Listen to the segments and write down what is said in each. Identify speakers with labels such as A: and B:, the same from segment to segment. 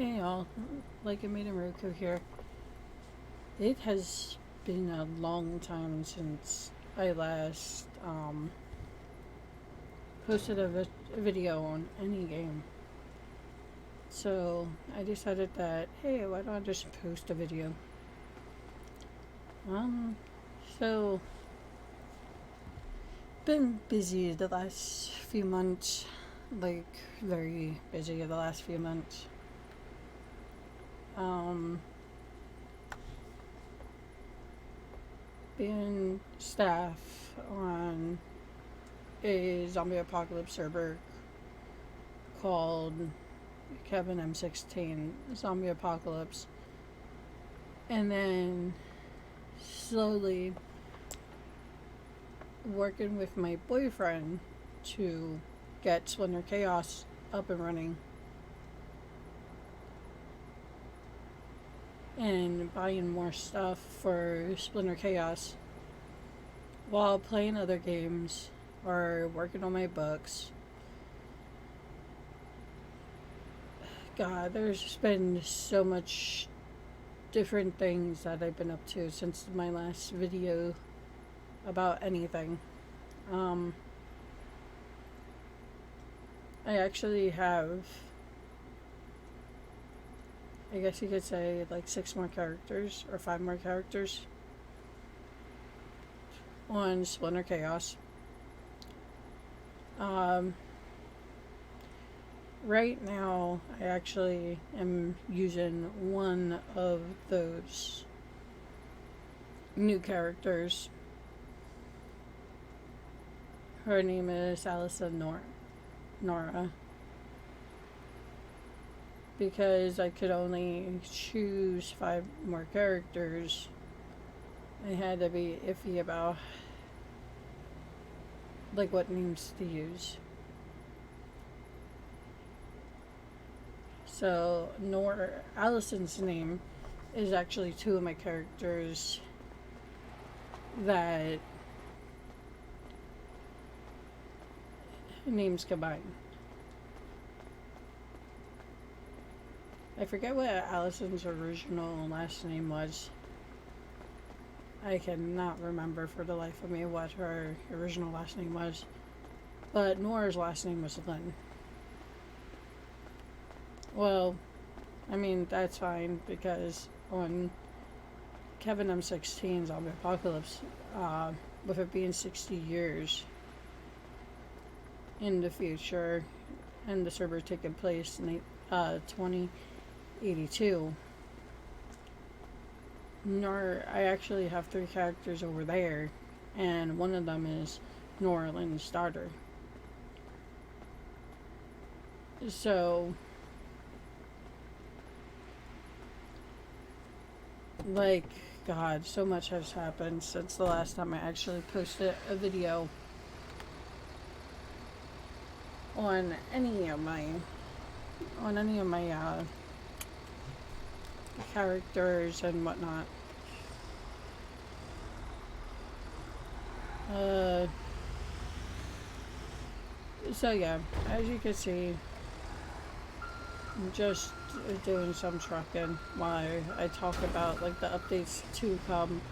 A: Hey y'all, like I made a Roku here. It has been a long time since I last posted a video on any game. So I decided that, hey, why don't I just post a video? Um, so been busy the last few months, like very busy the last few months. Being staff on a zombie apocalypse server called Kevin M16 Zombie Apocalypse, and then slowly working with my boyfriend to get Splinter Chaos up and running, and buying more stuff for Splinter Chaos while playing other games or working on my books. God, there's been so much different things that I've been up to since my last video about anything. I actually have, I guess you could say, like 6 more characters or 5 more characters on Splinter Chaos. Right now, I actually am using one of those new characters. Her name is Allison Nora. Because I could only choose 5 more characters, I had to be iffy about like what names to use. So Allison's name is actually 2 of my characters that names combined. I forget what Allison's original last name was. I cannot remember for the life of me what her original last name was. But Nora's last name was Lynn. Well, I mean, that's fine, because on Kevin M16 Zombie Apocalypse, with it being 60 years in the future, and the server taking place in 2082, I actually have 3 characters over there, and one of them is Nora Lynn's daughter. So, like, God, so much has happened since the last time I actually posted a video on any of my characters and whatnot. So yeah, as you can see, I'm just doing some trucking while I talk about like the updates to come.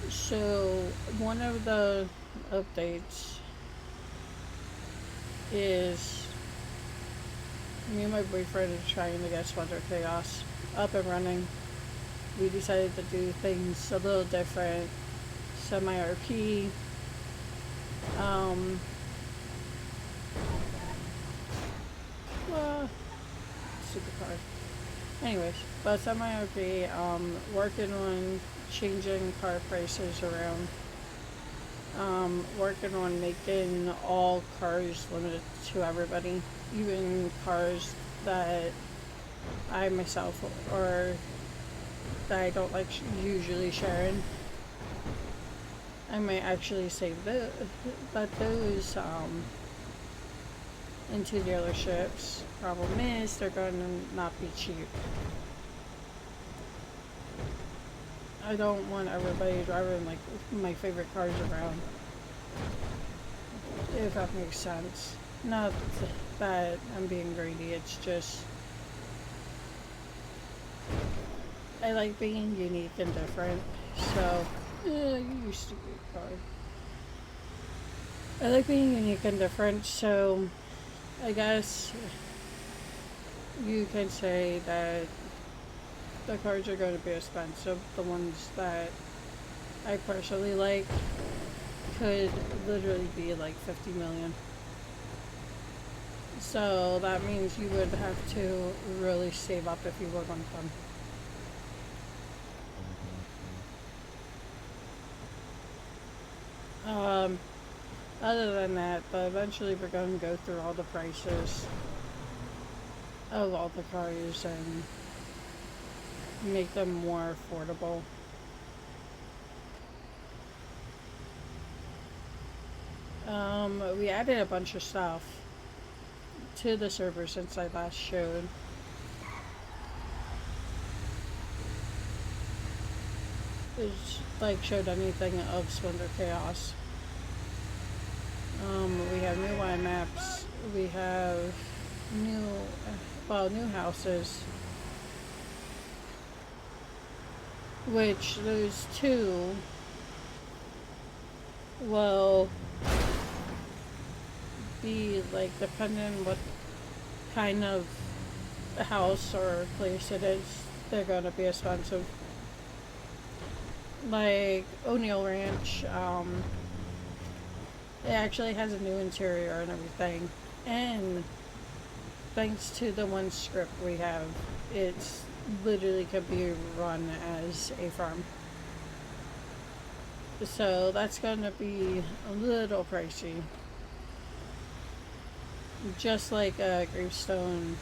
A: So one of the updates is me and my boyfriend are trying to get Splinter Chaos up and running. We decided to do things a little different, semi-RP. Super car. Anyways, but semi-RP, working on changing car prices around. Working on making all cars limited to everybody, even cars that I myself or that I don't like usually sharing. I might actually save those into dealerships. Problem is, they're going to not be cheap. I don't want everybody driving like my favorite cars around. If that makes sense. Not that I'm being greedy, it's just I like being unique and different. So, you stupid car. I like being unique and different, so I guess you can say that the cars are going to be expensive. The ones that I personally like could literally be like 50 million. So that means you would have to really save up if you were going to. Other than that, but eventually we're going to go through all the prices of all the cars and make them more affordable. We added a bunch of stuff to the server since I last showed. Showed anything of Splintered Chaos. We have new wine maps. We have new houses. Which those two will be like depending on what kind of house or place it is, they're gonna be expensive. Like O'Neill Ranch, it actually has a new interior and everything, and thanks to the one script we have, it's literally could be run as a farm. So that's gonna be a little pricey. Just like a Gravestone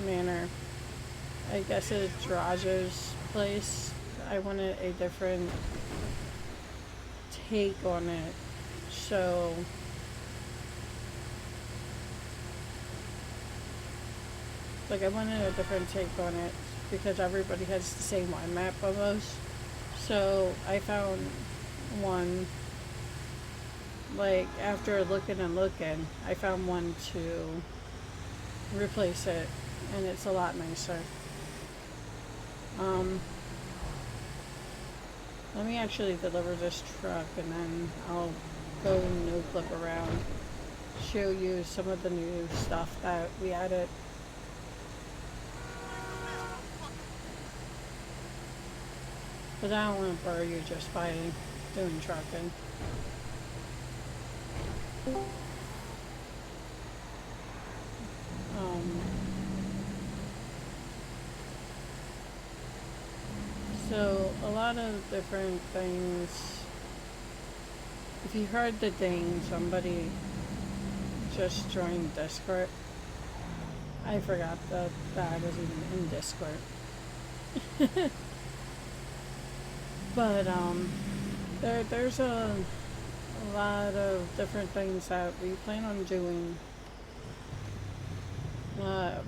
A: Manor. I guess it's Raj's place. I wanted a different take on it. So I wanted a different take on it because everybody has the same wine map almost. So I found one, after looking and looking, I found one to replace it, and it's a lot nicer. Let me actually deliver this truck and then I'll go no clip around, show you some of the new stuff that we added. But I don't want to bore you just by doing trucking. So a lot of different things. If you heard the ding, somebody just joined Discord. I forgot that I was even in Discord. But there's a lot of different things that we plan on doing.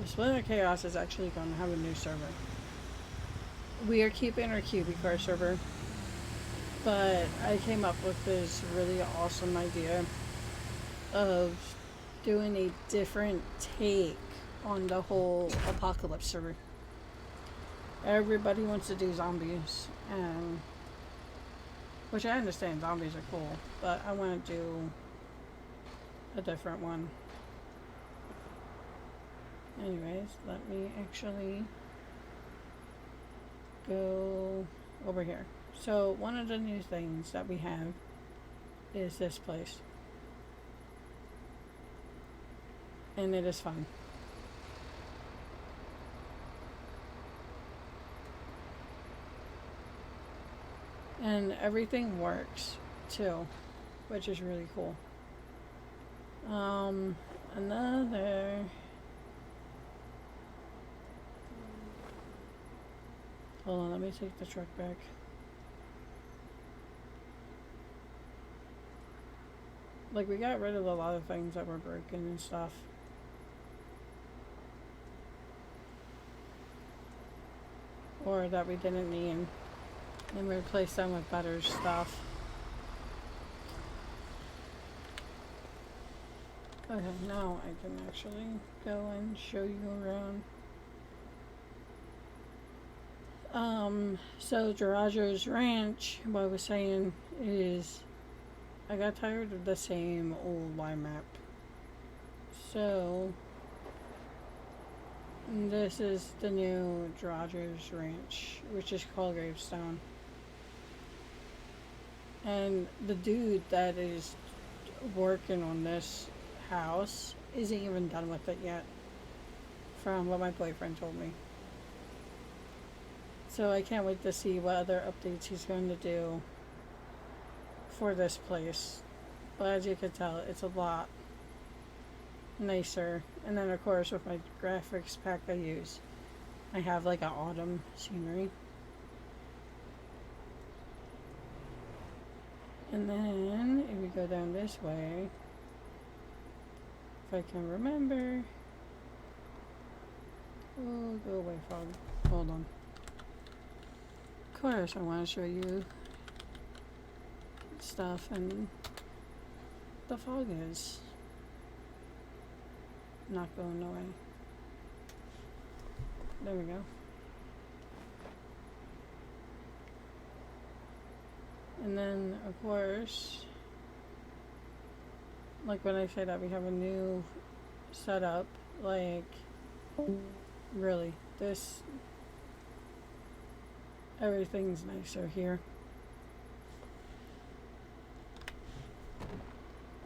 A: Splintered Chaos is actually going to have a new server. We are keeping our QBcore server, but I came up with this really awesome idea of doing a different take on the whole apocalypse server. Everybody wants to do zombies, and which I understand zombies are cool, but I want to do a different one. Anyways, let me actually go over here. So one of the new things that we have is this place, and it is fun. And everything works too, which is really cool. Another, hold on, let me take the truck back. Like, we got rid of a lot of things that were broken and stuff. Or that we didn't need. and replace them with better stuff. Okay, now I can actually go and show you around. So Garage's Ranch, what I was saying is I got tired of the same old Y map. So this is the new Garage's Ranch, which is called Gravestone. And the dude that is working on this house isn't even done with it yet, from what my boyfriend told me. So I can't wait to see what other updates he's going to do for this place. But as you can tell, it's a lot nicer. And then of course with my graphics pack I use, I have like an autumn scenery. And then if we go down this way, if I can remember, oh, go away, fog. Hold on. Of course I want to show you stuff, and the fog is not going away. There we go. And then of course, like when I say that we have a new setup, like really, everything's nicer here.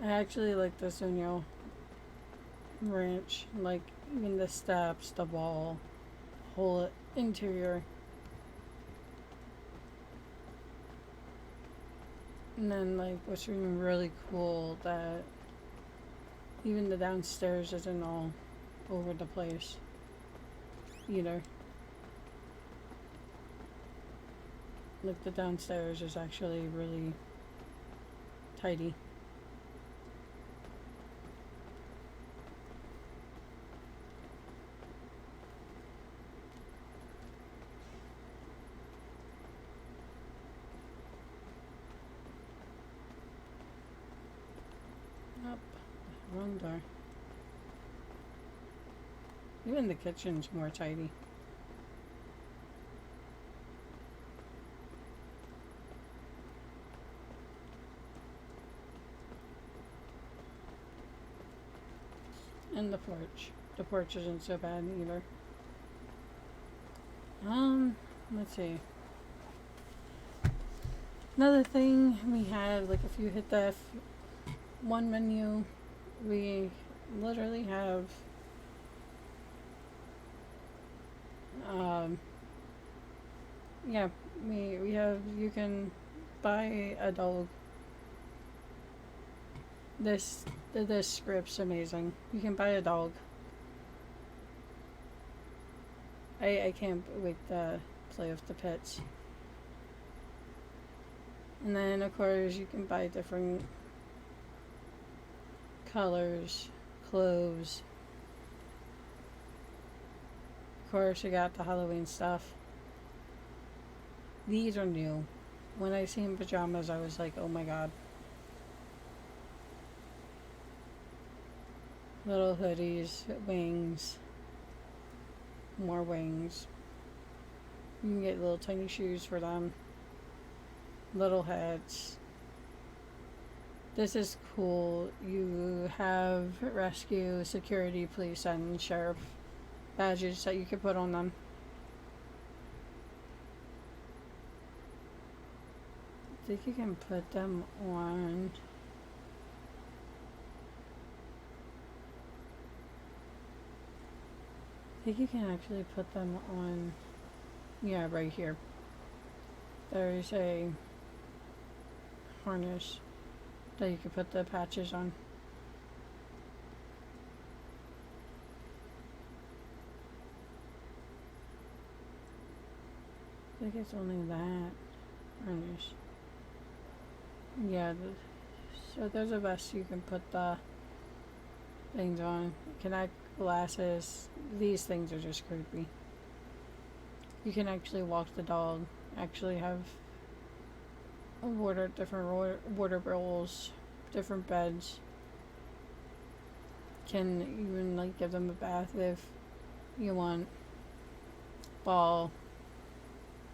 A: I actually like the Sunyo Ranch, like even the steps, the wall, whole interior. And then like what's even really cool, that even the downstairs isn't all over the place either. Like the downstairs is actually really tidy. Up, wrong door. Even the kitchen's more tidy. And the porch. The porch isn't so bad either. Let's see. Another thing, we had, like, if you hit the F1 menu, we literally have yeah, we have, you can buy a dog. This script's amazing. You can buy a dog. I can't wait to play with the pets. And then of course you can buy different colors, clothes. Of course you got the Halloween stuff. These are new. When I seen pajamas I was like, oh my god. Little hoodies, wings, more wings. You can get little tiny shoes for them. Little hats. This is cool. You have rescue, security, police, and sheriff badges that you can put on them. I think you can put them on. I think you can actually put them on, yeah, right here. There's a harness that you can put the patches on. I think it's only that harness. Yeah, so there's a vest you can put the things on. Connect glasses. These things are just creepy. You can actually walk the dog, actually have water, different water bowls, different beds. Can even like give them a bath if you want. Ball,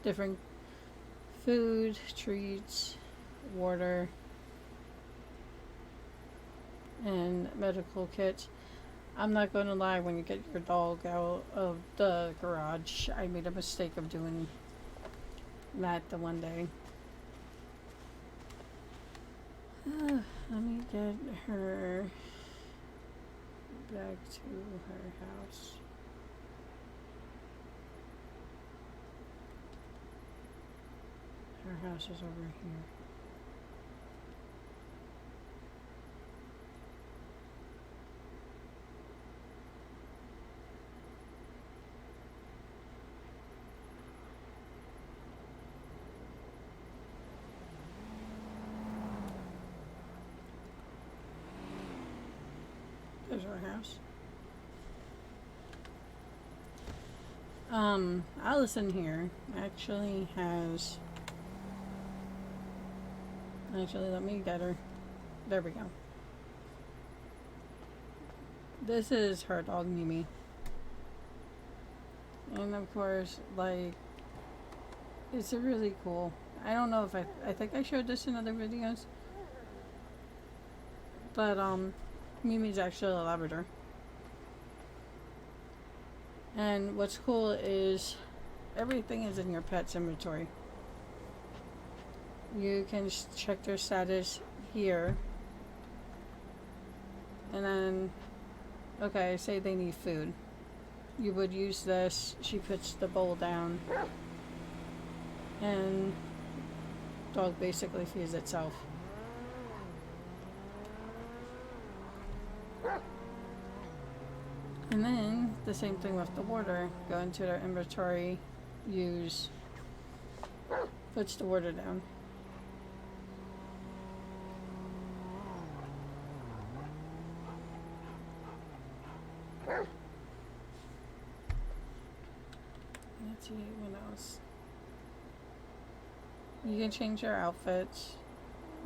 A: different food, treats, water, and medical kits. I'm not going to lie, when you get your dog out of the garage, I made a mistake of doing that the one day. Let me get her back to her house. Her house is over here. There's our house. Allison here actually has... Actually, let me get her. There we go. This is her dog, Mimi. And of course, like, it's a really cool... I don't know if I think I showed this in other videos. But, Mimi's actually a Labrador. And what's cool is everything is in your pet's inventory. You can check their status here. And then, okay, say they need food. You would use this. She puts the bowl down. And dog basically feeds itself. And then, the same thing with the water. Go into their inventory, use, puts the water down. Let's see what else. You can change her outfits.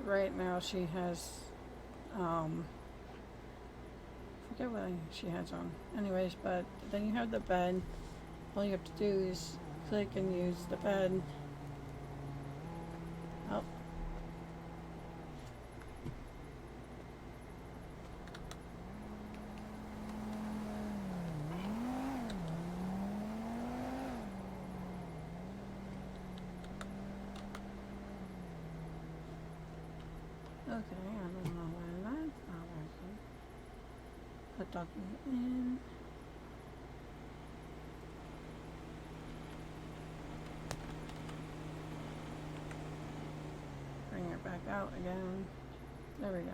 A: Right now she has, forget what she has on. Anyways, but then you have the bed. All you have to do is click and use the bed. Oh. Okay, I don't know why that's not working. Put document in. Bring it back out again. There we go.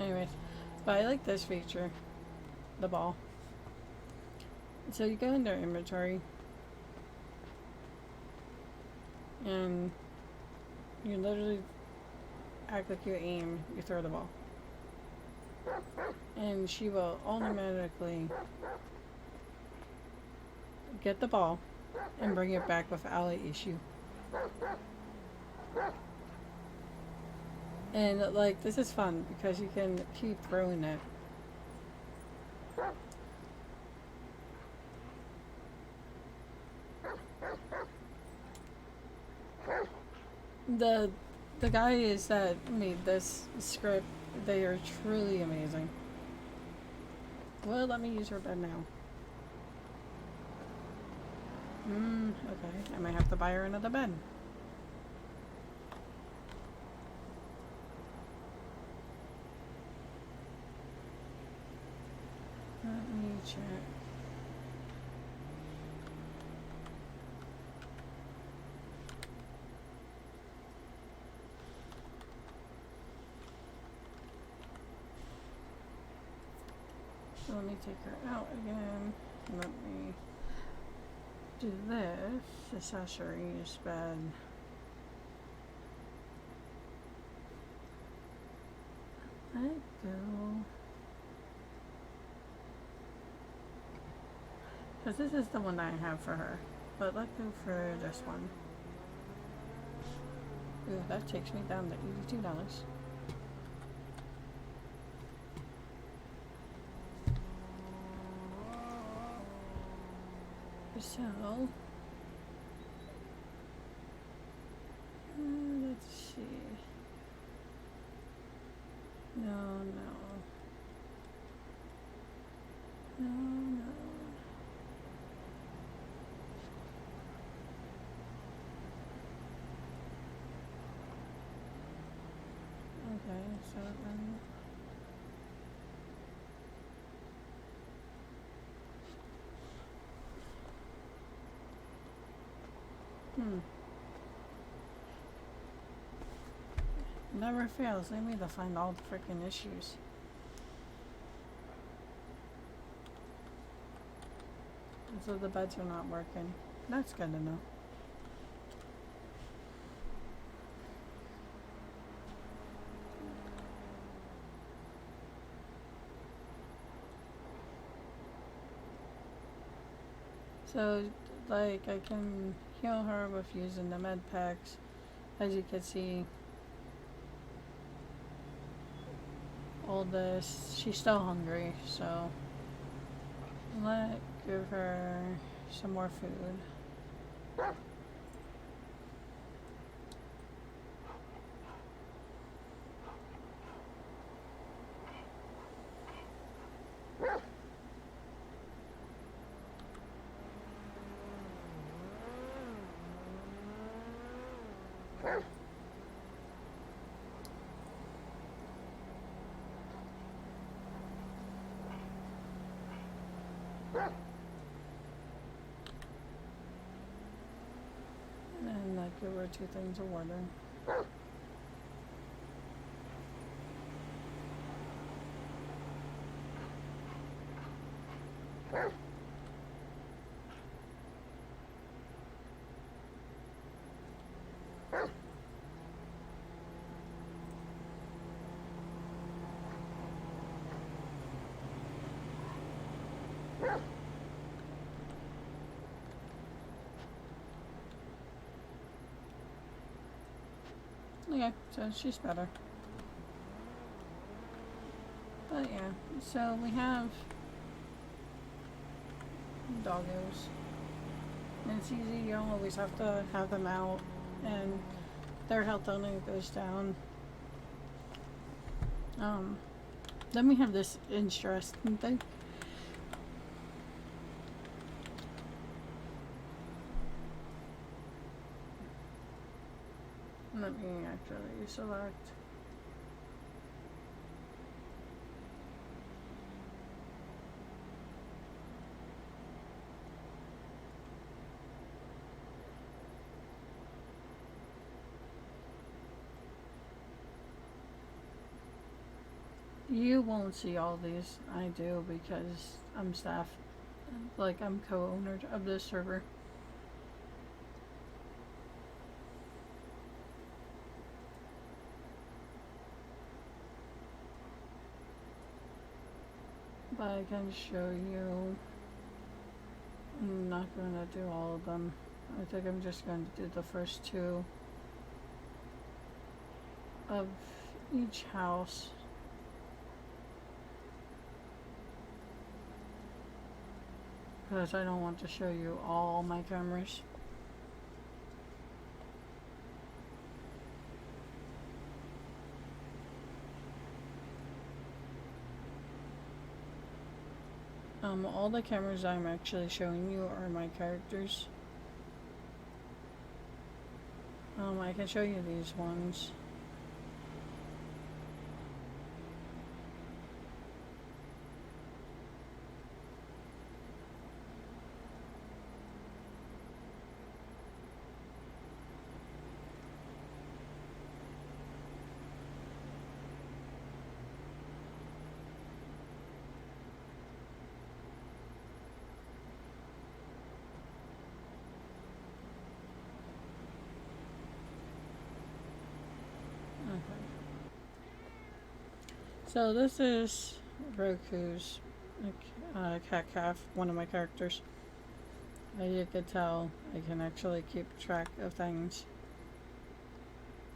A: Anyways, but I like this feature. The ball. So you go in their inventory. And you literally act like you aim, you throw the ball. And she will automatically get the ball and bring it back without an issue. And like, this is fun because you can keep throwing it. The guys that made this script, they are truly amazing. Well, let me use her bed now. Okay. I might have to buy her another bed. Let me check. So let me take her out again. Let me do this. Accessories, bed. Let go. Because this is the one that I have for her. But let's go for this one. Ooh, that takes me down to $82. So, let's see. No. Okay, so then... Never fails. They need to find all the freaking issues. So the beds are not working. That's good to know. So, like, I can heal her with using the med packs. As you can see, all this, she's still hungry, so give her some more food. And I give her 2 things of water. Okay, so she's better. But yeah, so we have doggos. And it's easy, you don't always have to have them out, and their health only goes down. Then we have this interesting thing. Let me actually select. You won't see all these. I do because I'm staff. Like, I'm co-owner of this server. But I can show you. I'm not going to do all of them. I think I'm just going to do the first 2 of each house. Because I don't want to show you all my cameras. All the cameras I'm actually showing you are my characters. I can show you these ones. So this is Roku's cat calf, one of my characters. As you can tell, I can actually keep track of things.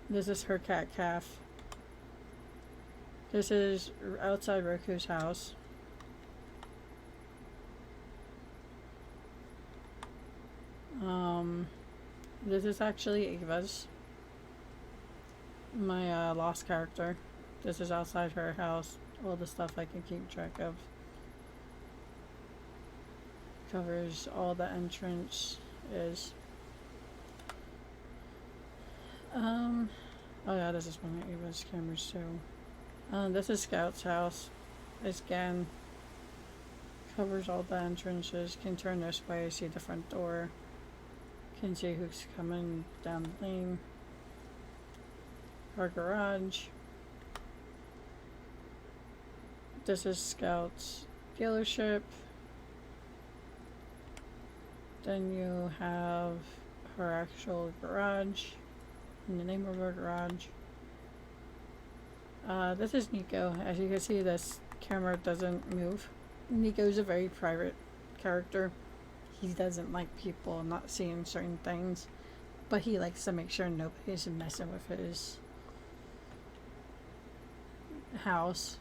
A: This is her cat calf. This is outside Roku's house. This is actually Ava's, my lost character. This is outside her house. All the stuff I can keep track of. Covers all the entrance is. Oh yeah, this is one of Ava's cameras too. This is Scout's house. Again, covers all the entrances. Can turn this way, see the front door. Can see who's coming down the lane. Our garage. This is Scout's dealership. Then you have her actual garage and the name of her garage. This is Nico. As you can see, this camera doesn't move. Nico's a very private character. He doesn't like people not seeing certain things, but he likes to make sure nobody's messing with his house.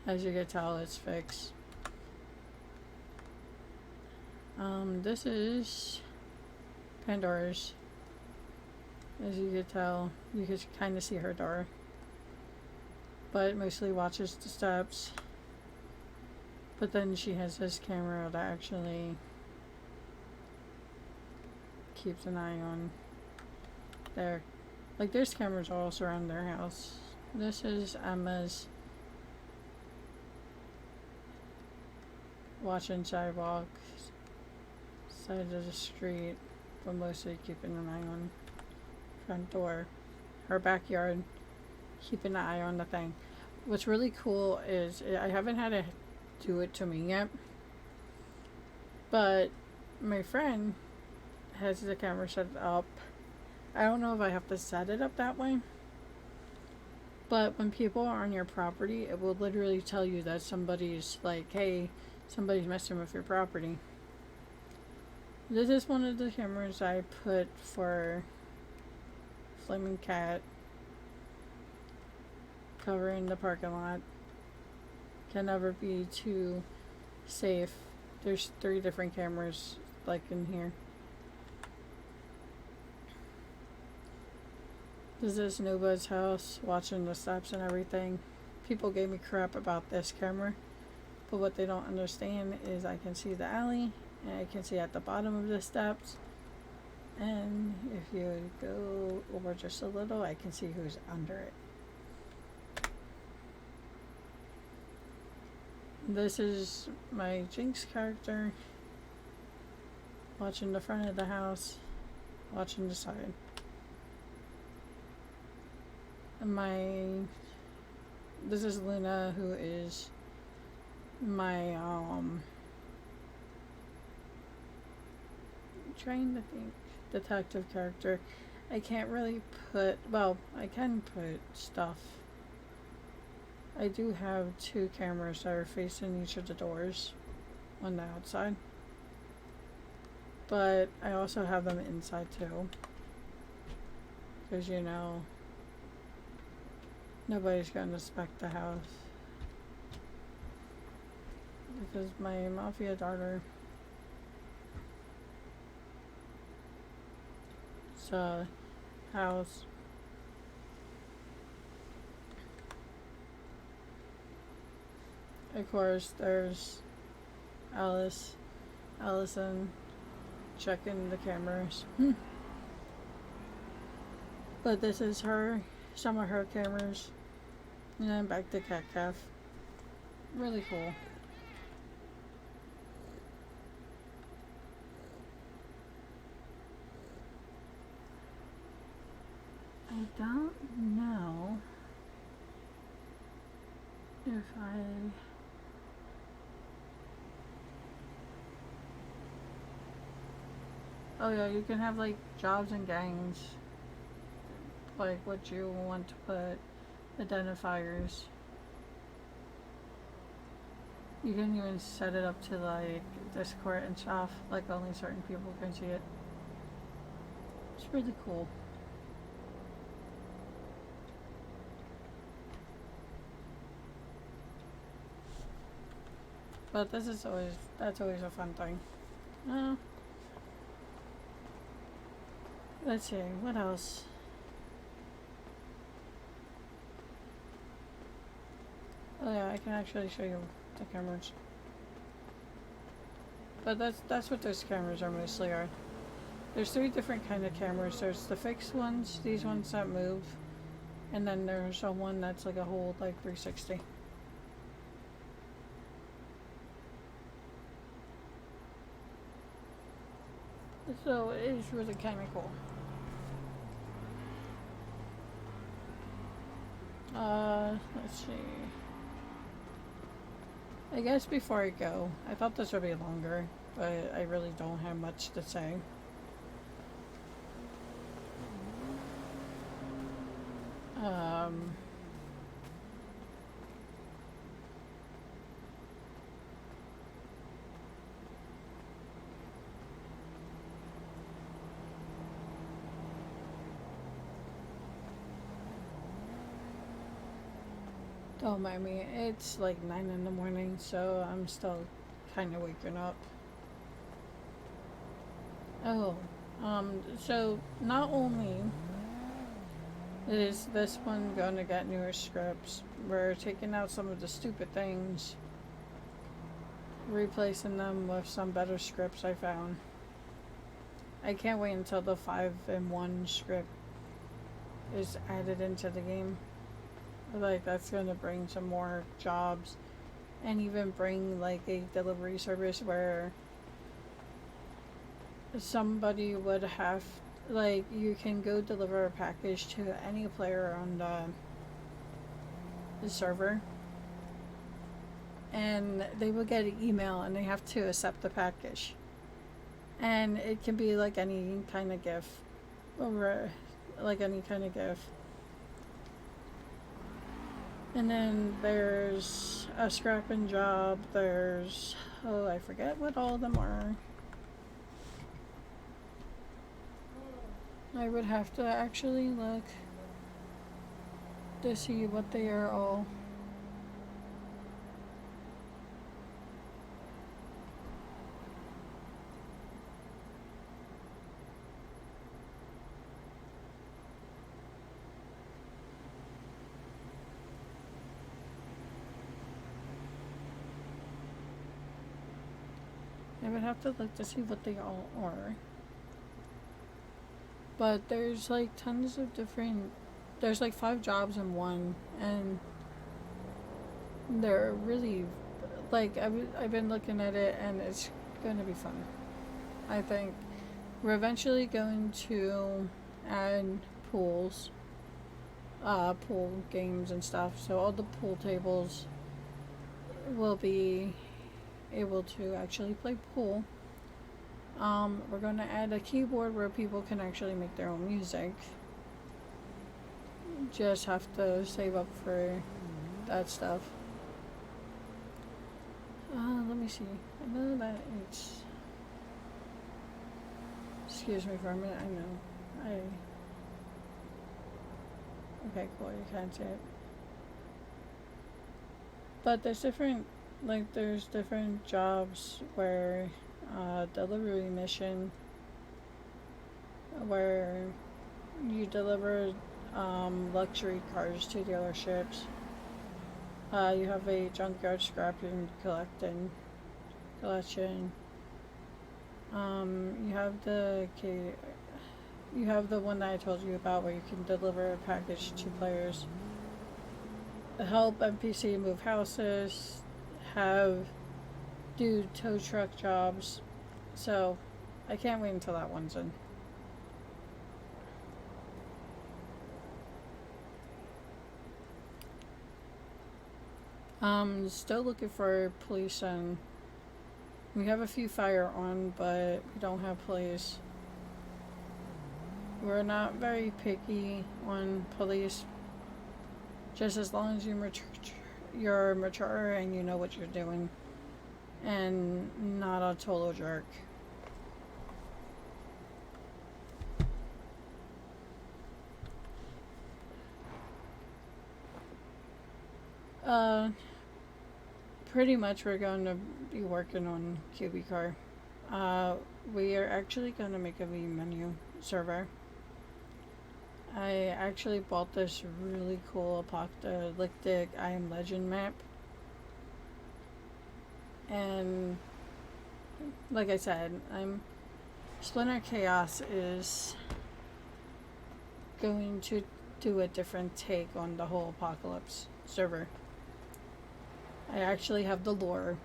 A: As you can tell, it's fixed. This is Pandora's. As you can tell, you can kind of see her door, but mostly watches the steps. But then she has this camera that actually keeps an eye on there. Like, there's cameras all around their house. This is Emma's. Watching sidewalk, side of the street, but mostly keeping an eye on front door. Her backyard, keeping an eye on the thing. What's really cool is, I haven't had it do it to me yet, but my friend has the camera set up. I don't know if I have to set it up that way, but when people are on your property, it will literally tell you that somebody's like, hey, somebody's messing with your property. This is one of the cameras I put for Flaming Cat, covering the parking lot. Can never be too safe. There's 3 different cameras like in here. This is Nova's house, watching the steps and everything. People gave me crap about this camera, but what they don't understand is I can see the alley, and I can see at the bottom of the steps, and if you go over just a little, I can see who's under it. This is my Jinx character, watching the front of the house, watching the side. And this is Luna, who is my trying to think, detective character. I can't really put, well, I can put stuff. I do have 2 cameras that are facing each of the doors on the outside, but I also have them inside too, because you know, nobody's gonna inspect the house. Because my mafia daughter, house. Of course, there's Allison checking the cameras. But this is some of her cameras. And then back to Cat Calf. Really cool. I don't know if oh yeah, you can have like jobs and gangs, like what you want to put, identifiers. You can even set it up to like Discord and stuff, like only certain people can see it. It's really cool. But this is always, that's always a fun thing. Let's see, what else? Oh yeah, I can actually show you the cameras. But that's what those cameras are mostly are. There's 3 different kind of cameras. There's the fixed ones, these ones that move, and then there's a one that's like a whole like 360. So it is really kind of cool. Let's see. I guess before I go, I thought this would be longer, but I really don't have much to say. Don't mind me, it's like 9 in the morning, so I'm still kind of waking up. Oh, so not only is this one going to get newer scripts, we're taking out some of the stupid things, replacing them with some better scripts I found. I can't wait until the 5-in-1 script is added into the game. Like, that's going to bring some more jobs, and even bring like a delivery service where somebody would have, like, you can go deliver a package to any player on the server, and they will get an email and they have to accept the package, and it can be like any kind of gift, or like any kind of gift. And then there's a scrapping job, there's, oh, I forget what all of them are. I would have to actually look to see what they are all. I would have to look to see what they all are. But there's like tons of different, there's like 5 jobs in one, and they're really, like, I've been looking at it, and it's going to be fun. I think we're eventually going to add pools, pool games and stuff, so all the pool tables will be able to actually play pool. We're going to add a keyboard where people can actually make their own music. Just have to save up for that stuff. Let me see. I know that it's... Excuse me for a minute, I know. Okay, cool, you can't see it. But there's different, like, there's different jobs where, delivery mission, where you deliver, luxury cars to dealerships. You have a junkyard scrapping collection. You have the one that I told you about where you can deliver a package to players. Help NPC move houses. Do tow truck jobs. So I can't wait until that one's in. Still looking for police, and we have a few fire on, but we don't have police. We're not very picky on police, just as long as you're mature and you know what you're doing. and not a total jerk. Uh, Pretty much we're going to be working on QBcore. We are actually going to make a vmenu server. I actually bought this really cool apocalyptic I Am Legend map. And like I said, Splintered Chaos is going to do a different take on the whole apocalypse server. I actually have the lore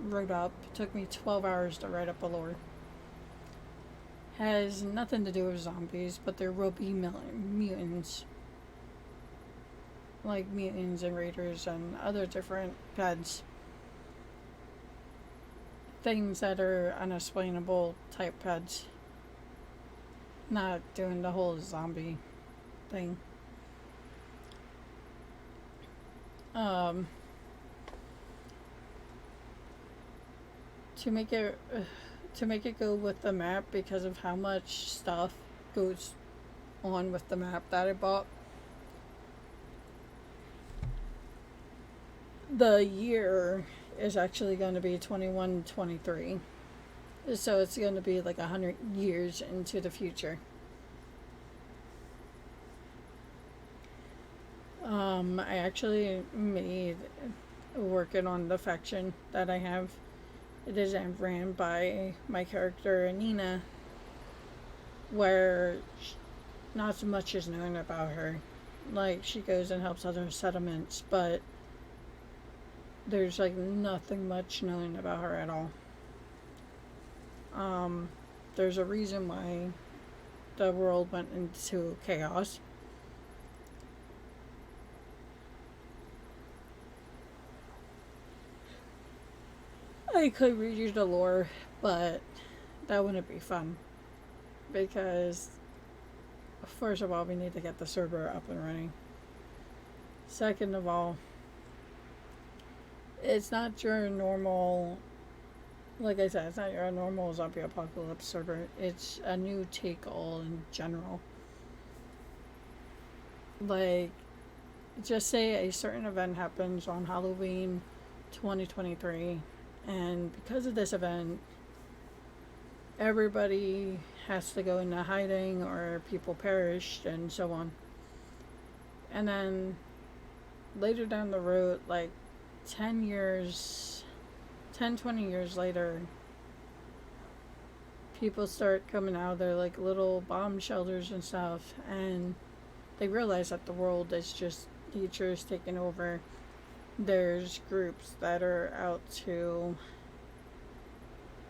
A: wrote up. It took me 12 hours to write up the lore. Has nothing to do with zombies, but there will be mutants. Like mutants and raiders and other different pets. Things that are unexplainable type pets. Not doing the whole zombie thing. To make it go with the map, because of how much stuff goes on with the map that I bought, the year is actually going to be 2123, so it's going to be like 100 years into the future. I actually made working on the faction that I have. It is ran by my character Nina, where not so much is known about her. Like, she goes and helps other settlements, but there's like nothing much known about her at all. There's a reason why the world went into chaos. I could read you the lore, but that wouldn't be fun. Because, first of all, we need to get the server up and running. Second of all, it's not your normal, like I said, it's not your normal zombie apocalypse server. It's a new take all in general. Like, just say a certain event happens on Halloween 2023. And because of this event, everybody has to go into hiding or people perished and so on. And then later down the road, like 10, 20 years later, people start coming out of their like little bomb shelters and stuff, and they realize that the world is just nature is taking over. There's groups that are out to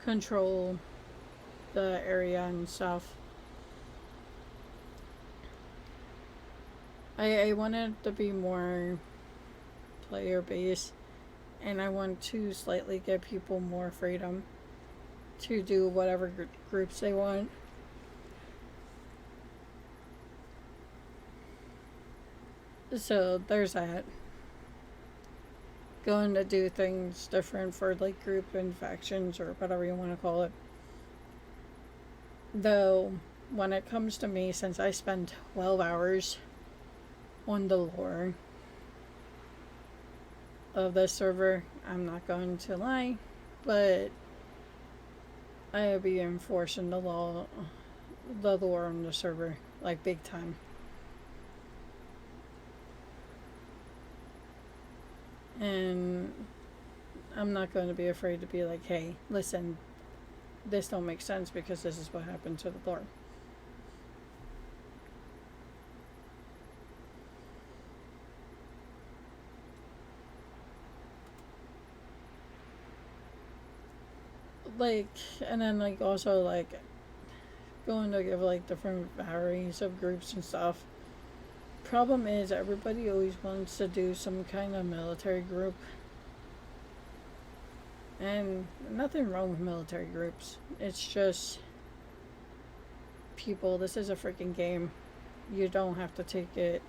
A: control the area and stuff. I wanted to be more player based, and I want to slightly give people more freedom to do whatever groups they want. So there's that. Going to do things different for like group and factions or whatever you want to call it. Though when it comes to me, since I spend 12 hours on the lore of this server, I'm not going to lie, but I will be enforcing the lore on the server like big time. And I'm not going to be afraid to be like, hey, listen, this don't make sense because this is what happened to the lore. Like, and then like also like going to give like different varieties of groups and stuff. Problem is, everybody always wants to do some kind of military group. And nothing wrong with military groups. It's just people, this is a freaking game. You don't have to take it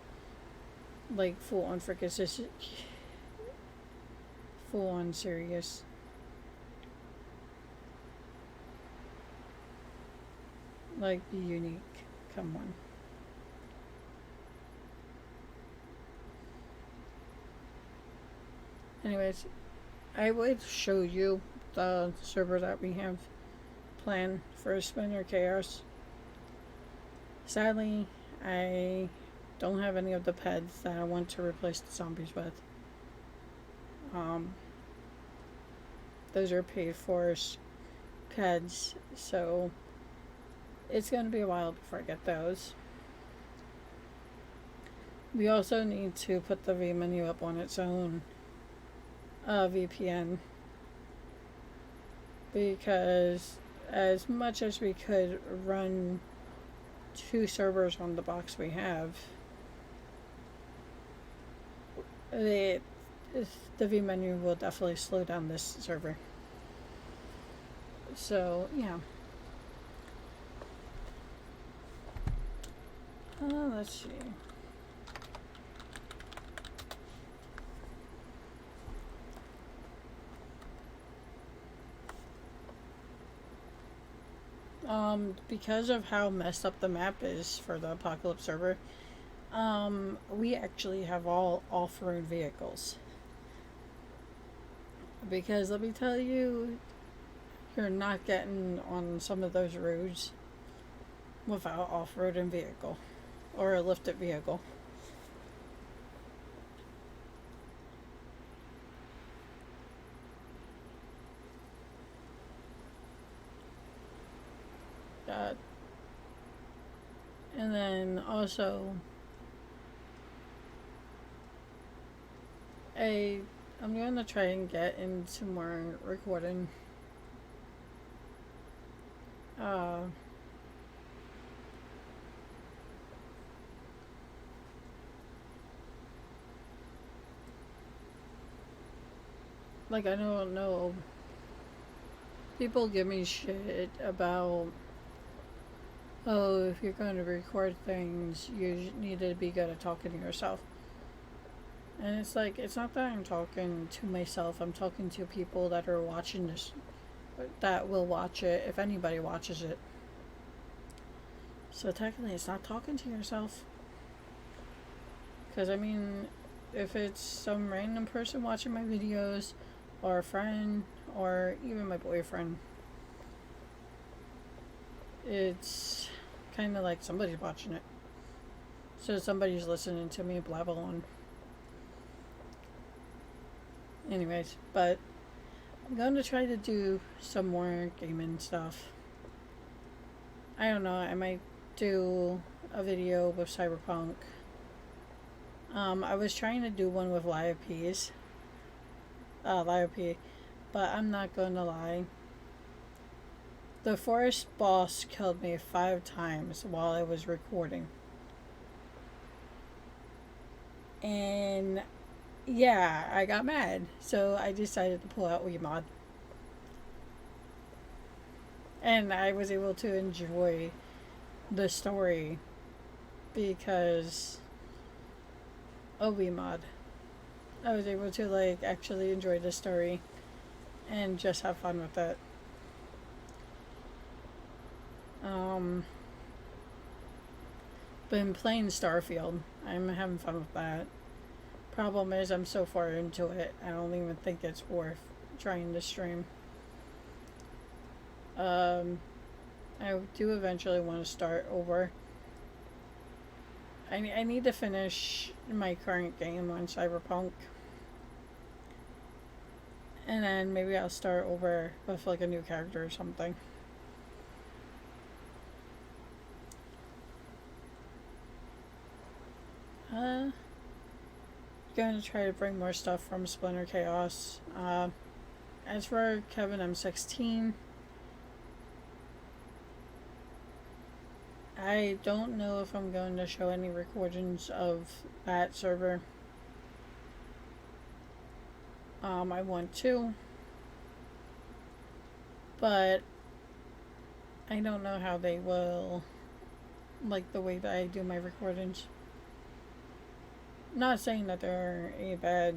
A: like full on serious. like be unique. Come on. Anyways, I would show you the server that we have planned for Splinter Chaos. Sadly, I don't have any of the pets that I want to replace the zombies with. Those are paid for pets, so it's going to be a while before I get those. We also need to put the vmenu up on its own VPN, because as much as we could run 2 servers on the box we have, the vmenu will definitely slow down this server. So yeah. Let's see. Because of how messed up the map is for the Apocalypse server, we actually have all off-road vehicles. Because let me tell you, you're not getting on some of those roads without off-roading vehicle or a lifted vehicle. And then also I'm going to try and get into more recording. Like, I don't know. People give me shit about, oh, if you're going to record things, you need to be good at talking to yourself. And it's like, it's not that I'm talking to myself, I'm talking to people that are watching this, that will watch it, if anybody watches it. So technically, it's not talking to yourself. Because, I mean, if it's some random person watching my videos, or a friend, or even my boyfriend, it's kind of like somebody's watching it. So somebody's listening to me blabble on. Anyways, but I'm going to try to do some more gaming stuff. I don't know, I might do a video with Cyberpunk. I was trying to do one with Live P, but I'm not gonna lie. The forest boss killed me 5 times while I was recording. And yeah, I got mad. So I decided to pull out Weemod. And I was able to enjoy the story because of Weemod. I was able to like actually enjoy the story and just have fun with it. Been playing Starfield. I'm having fun with that. Problem is, I'm so far into it, I don't even think it's worth trying to stream. I do eventually want to start over. I need to finish my current game on Cyberpunk. And then maybe I'll start over with like a new character or something. Gonna try to bring more stuff from Splinter Chaos. As for Kevin M16, I don't know if I'm going to show any recordings of that server. I want to, but I don't know how they will like the way that I do my recordings. Not saying that they're a bad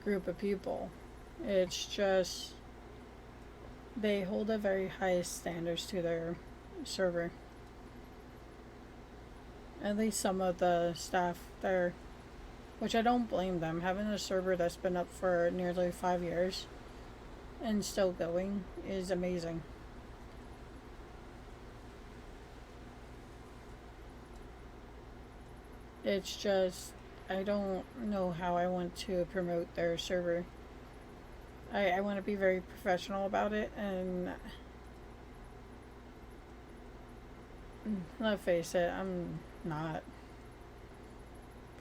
A: group of people. It's just they hold a very high standards to their server. At least some of the staff there, which I don't blame them. Having a server that's been up for nearly 5 years and still going is amazing. It's just, I don't know how I want to promote their server. I want to be very professional about it, and let's face it, I'm not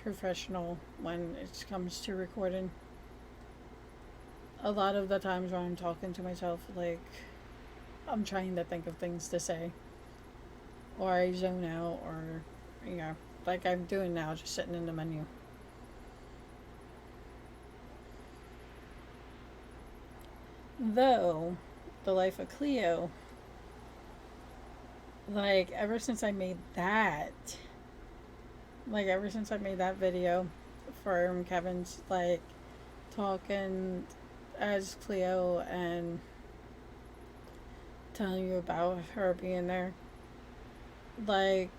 A: professional when it comes to recording. A lot of the times when I'm talking to myself, like, I'm trying to think of things to say, or I zone out, or, you know, like I'm doing now, just sitting in the menu. Though, the life of Cleo, like, ever since I made that video from Kevin's, like, talking as Cleo and telling you about her being there, like,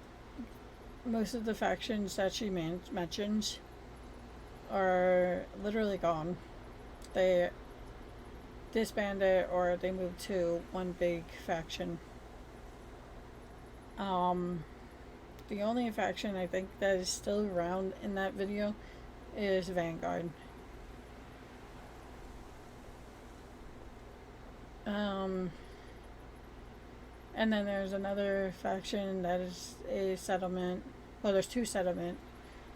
A: most of the factions that she mentions are literally gone. They disbanded or they moved to one big faction. The only faction I think that is still around in that video is Vanguard. And then there's another faction that is a settlement. Well, there's two settlement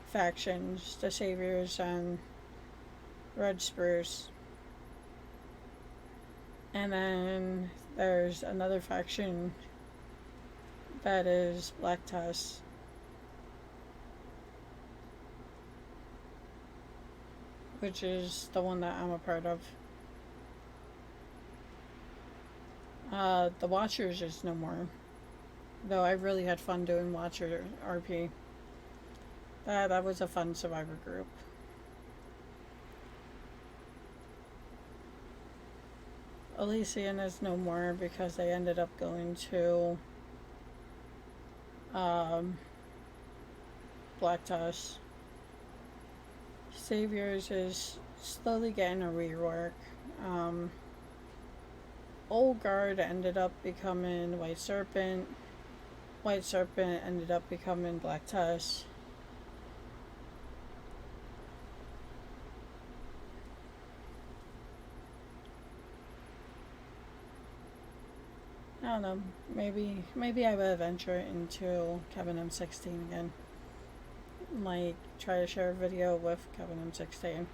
A: factions, the Saviors and Red Spruce. And then there's another faction that is Black Tusk. Which is the one that I'm a part of. The Watchers is no more. Though I really had fun doing Watcher RP. That was a fun survivor group. Elysian is no more because they ended up going to Black Tusk. Saviors is slowly getting a rework. Old Guard ended up becoming White Serpent. White Serpent ended up becoming Black Tusk. I don't know. Maybe I will venture into Kevin M16 again. Like, try to share a video with Kevin M16.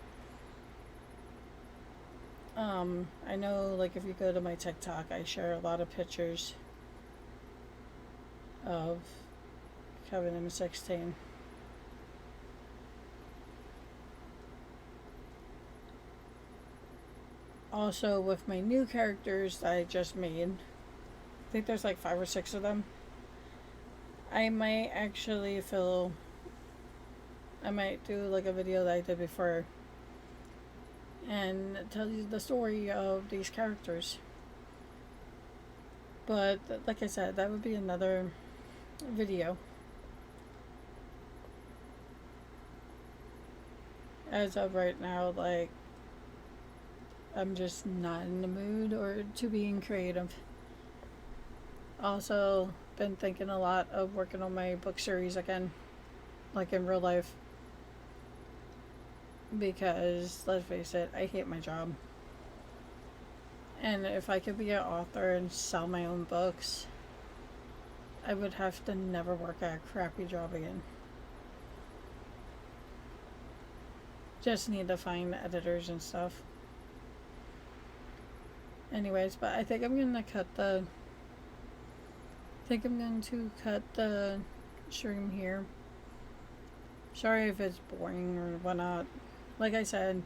A: I know, like, if you go to my TikTok, I share a lot of pictures of Kevin M16. Also, with my new characters that I just made, I think there's like 5 or 6 of them. I might do like a video that I did before and tell you the story of these characters. But like I said, that would be another video. As of right now, like, I'm just not in the mood or to being creative. Also, been thinking a lot of working on my book series again, like in real life. Because, let's face it, I hate my job. And if I could be an author and sell my own books, I would have to never work at a crappy job again. Just need to find editors and stuff. Anyways, but I think I'm going to cut the stream here. Sorry if it's boring or whatnot. Like I said,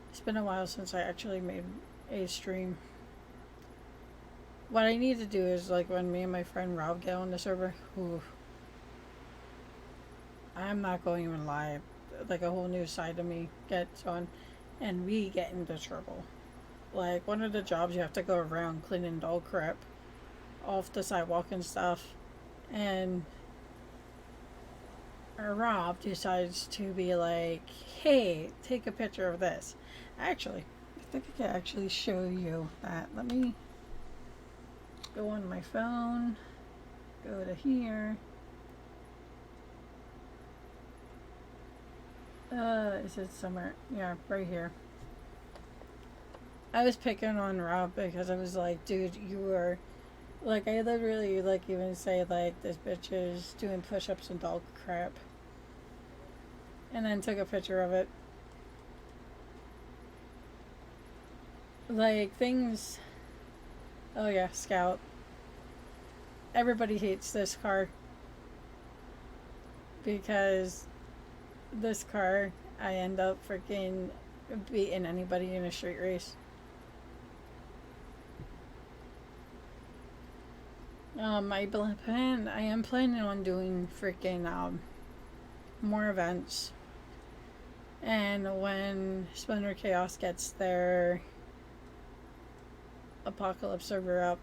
A: it's been a while since I actually made a stream. What I need to do is, like, when me and my friend Rob get on the server, I'm not going to even lie, like, a whole new side of me gets on, and we get into trouble. Like, one of the jobs you have to go around cleaning dog crap. off the sidewalk and stuff, and Rob decides to be like, hey, take a picture of this. Actually, I think I can actually show you that. Let me go on my phone, go to here. Is it somewhere? Yeah, right here. I was picking on Rob because I was like, dude, you were like, I literally like even say like this bitch is doing push-ups and dog crap, and then took a picture of it. Like things. Oh yeah, Scout. Everybody hates this car because this car, I end up freaking beating anybody in a street race. I am planning on doing freaking more events, and when Splinter Chaos gets their Apocalypse server up,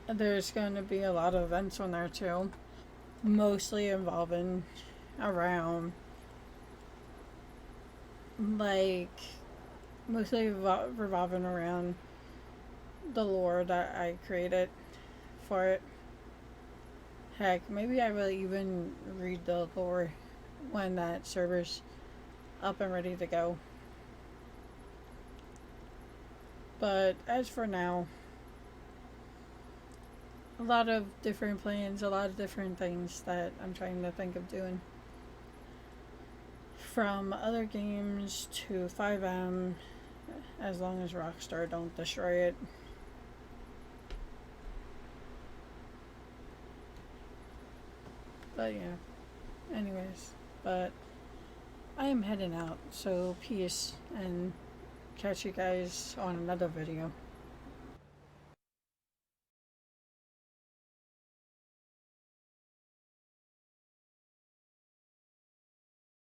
A: there's going to be a lot of events on there too, mostly involving around like mostly revolving around the lore that I created for it. Heck, maybe I will even read the lore when that server's up and ready to go. But as for now, a lot of different plans, a lot of different things that I'm trying to think of doing. From other games to Fivem, as long as Rockstar don't destroy it. But yeah, anyways, but I am heading out, so peace, and catch you guys on another video.